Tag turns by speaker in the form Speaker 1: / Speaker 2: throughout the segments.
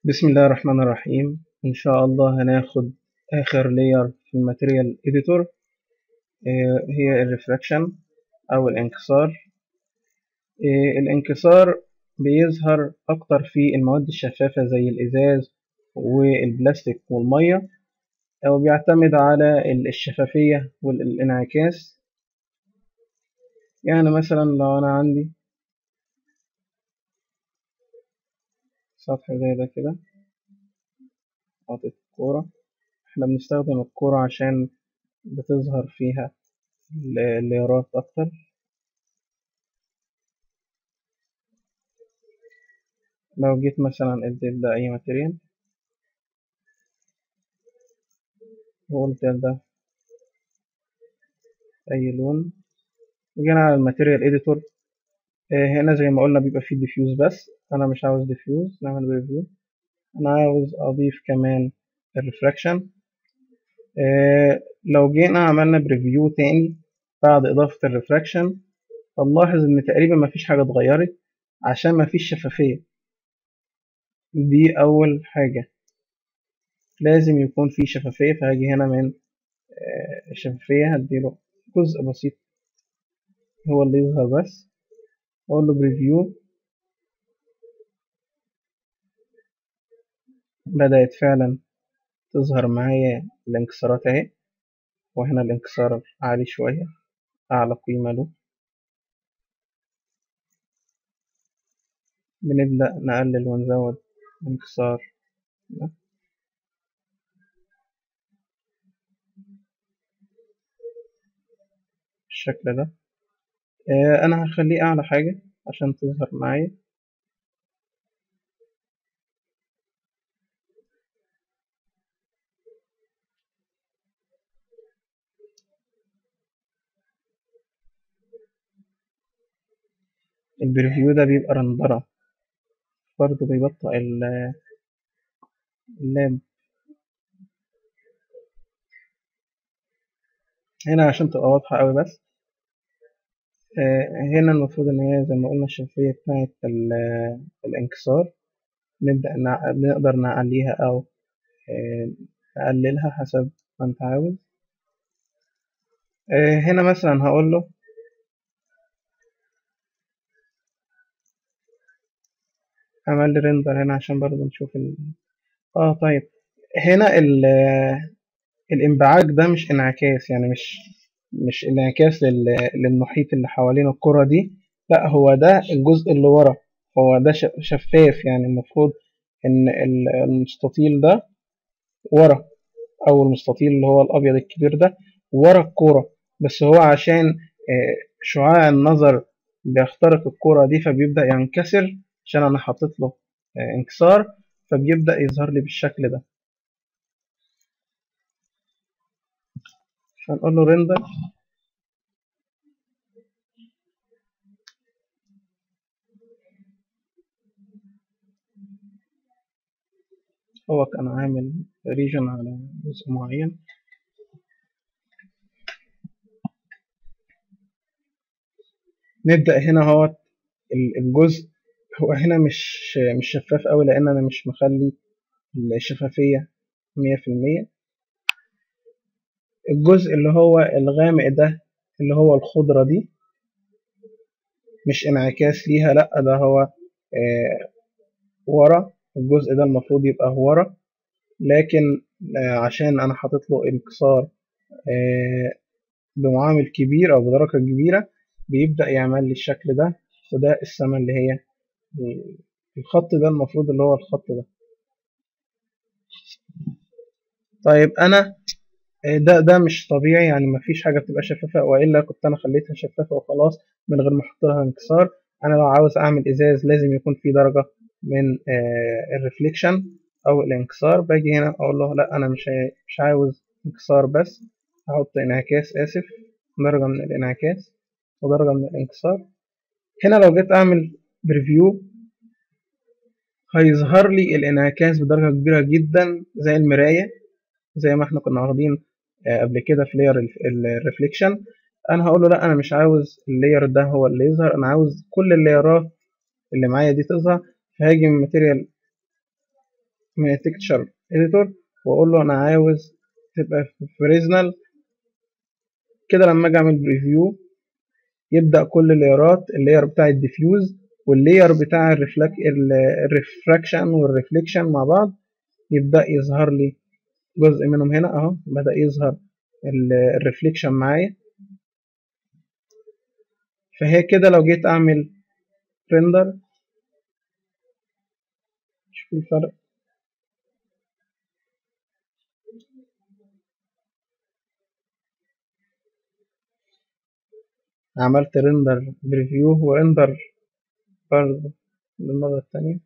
Speaker 1: بسم الله الرحمن الرحيم. إن شاء الله هناخد آخر layer في الماتيريال إديتور، هي الريفراكشن أو الانكسار. الانكسار بيظهر أكتر في المواد الشفافة زي الإزاز والبلاستيك والمية، أو بيعتمد على الشفافية والانعكاس. يعني مثلا لو أنا عندي سطح زي ده كده، حاطط كورة. احنا بنستخدم الكورة عشان بتظهر فيها الليرات أكتر. لو جيت مثلا اديت ده أي ماتيريال وقلت ده أي لون، وجينا على الماتيريال إديتور، هنا زي ما قلنا بيبقى فيه ديفيوز، بس أنا مش عاوز ديفيوز، نعمل بريفيو. أنا عاوز أضيف كمان الريفراكشن. لو جينا عملنا بريفيو تاني بعد إضافة الريفراكشن، هنلاحظ إن تقريبا مفيش حاجة اتغيرت عشان مفيش شفافية. دي أول حاجة، لازم يكون في شفافية. فهاجي هنا من الشفافية هديله جزء بسيط هو اللي يظهر بس، أقول له بريفيو. بدأت فعلا تظهر معايا الانكسارات اهي، وهنا الانكسار عالي شوية، أعلى قيمة له. بنبدأ نقلل ونزود الانكسار ده بالشكل ده. أنا هخليه أعلى حاجة عشان تظهر معايا. البريفيو ده بيبقى رندرة، برضه بيبطئ اللاب. هنا عشان تبقى واضحة أوي بس. هنا المفروض إن هي زي ما قلنا الشفافية بتاعة الانكسار، نقدر نعليها أو نقللها حسب ما أنت عاوز. هنا مثلا هقول له عمل لي ريندر هنا عشان برضه نشوف طيب. هنا الانبعاج ده مش انعكاس، يعني مش انعكاس للمحيط اللي حوالين الكرة دي، لا هو ده الجزء اللي ورا. هو ده شفاف، يعني المفروض ان المستطيل ده ورا، او المستطيل اللي هو الابيض الكبير ده ورا الكرة. بس هو عشان شعاع النظر بيخترق الكرة دي فبيبدأ ينكسر، عشان انا حاطط له انكسار، فبيبدأ يظهر لي بالشكل ده. فنقول له ريندر. هو كان عامل ريجن على جزء معين. نبدأ هنا هو الجزء، هو هنا مش شفاف أوي لأن أنا مش مخلي الشفافية 100%. الجزء اللي هو الغامق ده اللي هو الخضرة دي مش انعكاس ليها، لأ ده هو ورا. الجزء ده المفروض يبقى ورا، لكن عشان أنا حاطط له انكسار بمعامل كبير أو بدرجة كبيرة، بيبدأ يعمل لي الشكل ده. وده السما اللي هي الخط ده، المفروض اللي هو الخط ده. طيب أنا ده مش طبيعي، يعني مفيش حاجة بتبقى شفافة، وإلا كنت أنا خليتها شفافة وخلاص من غير ما أحط لها انكسار. أنا لو عاوز أعمل إزاز لازم يكون في درجة من الريفليكشن أو الانكسار. باجي هنا أقول له لأ، أنا مش عاوز انكسار بس، هحط انعكاس، آسف، درجة من الانعكاس ودرجة من الانكسار. هنا لو جيت أعمل بريفيو هيظهر لي الانعكاس بدرجة كبيرة جدا زي المراية، زي ما احنا كنا واخدين قبل كده في لاير الريفليكشن. انا هقول له لا، انا مش عاوز اللاير ده هو اللي يظهر، انا عاوز كل اللايرات اللي معايا دي تظهر. فهاجي من ماتيريال من التكتشر اديتور واقول له انا عاوز تبقى في فريزنال كده. لما اجي اعمل بريفيو يبدا كل اللاير بتاع الديفيوز واللاير بتاع الريفراكشن والريفليكشن مع بعض يبدا يظهر لي جزء منهم هنا اهو. بدا يظهر الريفليكشن معايا. فهي كده لو جيت اعمل ريندر شوف الفرق. عملت ريندر بريفيو وريندر برضه للمرة التانية.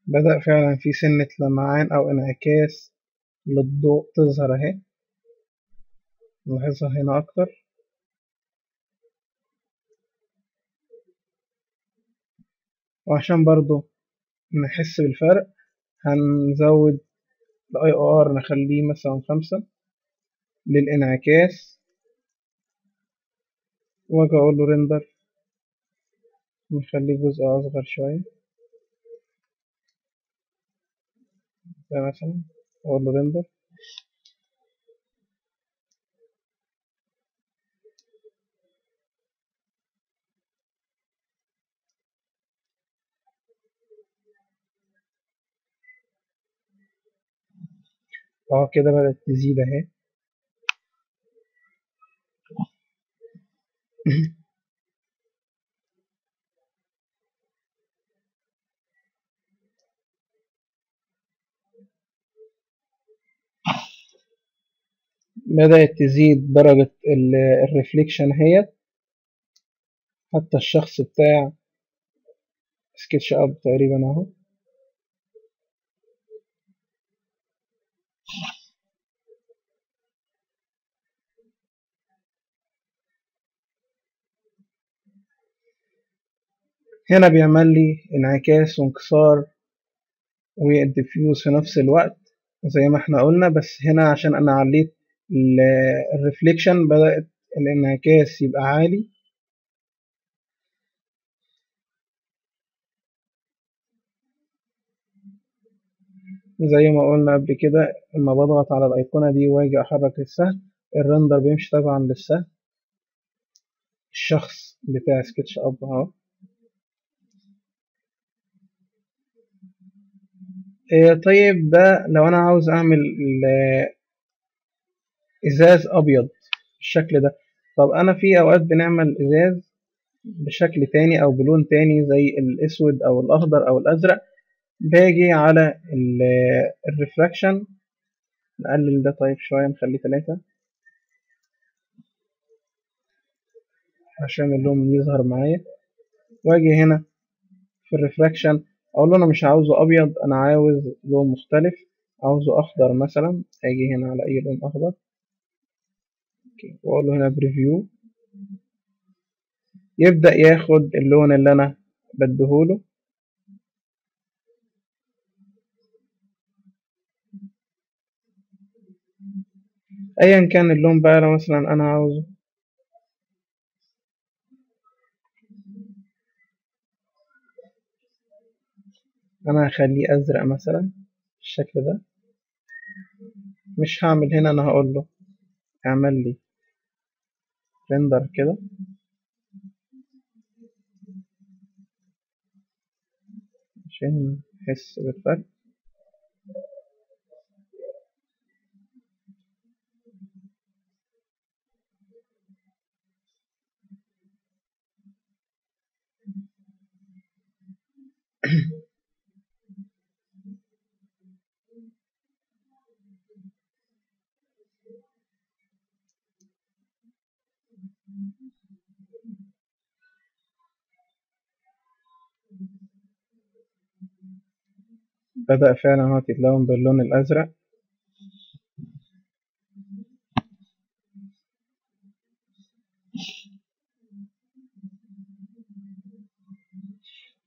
Speaker 1: بدأ فعلا في سنة لمعان أو انعكاس للضوء تظهر أهي. نلاحظها هنا أكتر. وعشان برضو نحس بالفرق هنزود ال IOR نخليه مثلا 5 للانعكاس وأجي أقول له ريندر نخليه جزء أصغر شوية ده مثلا. أقول له ريندر أهو كده بدأت تزيد أهي. بدأت تزيد درجة الريفليكشن هي. حتى الشخص بتاع سكتش اب تقريبا اهو. هنا بيعمل لي انعكاس وانكسار والديفيوز في نفس الوقت زي ما احنا قلنا. بس هنا عشان انا عليت الريفليكشن بدأت الانعكاس يبقى عالي. زي ما قلنا قبل كده لما بضغط على الايقونة دي واجي احرك السهم الرندر بيمشي طبعا للسهم. الشخص بتاع سكتش اب اهو. طيب ده لو انا عاوز اعمل ازاز ابيض بالشكل ده. طب انا في اوقات بنعمل ازاز بشكل تاني او بلون تاني زي الاسود او الاخضر او الازرق. باجي على الريفراكشن نقلل ده طيب شوية نخليه 3 عشان اللون يظهر معايا. واجي هنا في الريفراكشن اقول له انا مش عاوزه ابيض انا عاوز لون مختلف. عاوزه اخضر مثلا. اجي هنا على اي لون اخضر واقول له هنا بريفيو يبدأ ياخد اللون اللي انا بديهوله. ايا كان اللون بقى لو مثلا انا عاوزه انا هخليه ازرق مثلا بالشكل ده. مش هعمل هنا انا هقول له اعمل لي ريندر كده عشان نحس بالفرق. بدأ فعلا هو تتلون باللون الأزرق.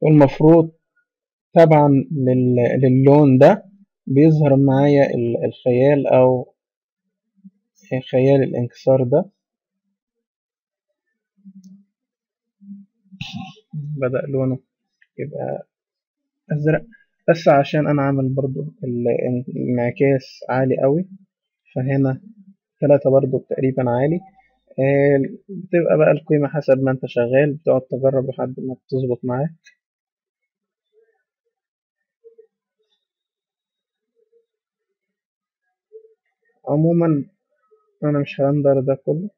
Speaker 1: والمفروض طبعا للون ده بيظهر معايا الخيال أو خيال الانكسار ده. بدأ لونه يبقى أزرق، بس عشان أنا عامل برضو الانعكاس عالي قوي، فهنا 3 برضو تقريبا عالي. بتبقى بقى القيمة حسب ما انت شغال، بتقعد تجرب لحد ما تظبط معاك. عموما أنا مش هرندر ده كله.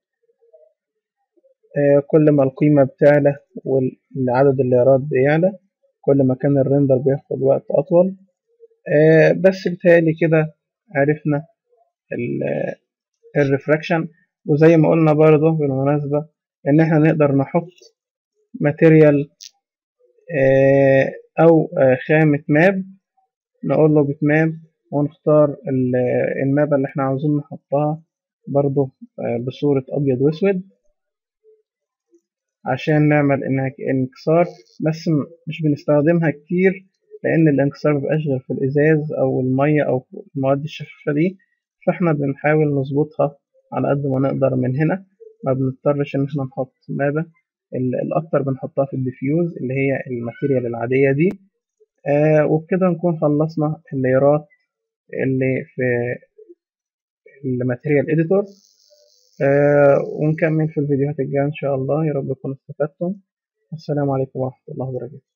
Speaker 1: كل ما القيمة بتعلى والعدد اللايرات بيعلى، كل ما كان الريندر بياخد وقت أطول. بس بيتهيألي كده عرفنا الريفراكشن. وزي ما قلنا برضه بالمناسبة إن إحنا نقدر نحط ماتيريال أو خامة ماب، نقول له بتماب ونختار المابة اللي إحنا عاوزين نحطها برضه بصورة أبيض وأسود عشان نعمل انكسار. بس مش بنستخدمها كتير، لأن الانكسار مبيبقاش غير في الإزاز أو المية أو المواد الشفافة دي، فإحنا بنحاول نظبطها على قد ما نقدر من هنا. ما بنضطرش إن إحنا نحط مابة. الأكتر بنحطها في الديفيوز اللي هي الماتيريال العادية دي. وبكده نكون خلصنا الليرات اللي في الماتيريال إديتور. ونكمل في الفيديوهات الجاية إن شاء الله. يا رب تكونوا استفدتم. السلام عليكم ورحمة الله وبركاته.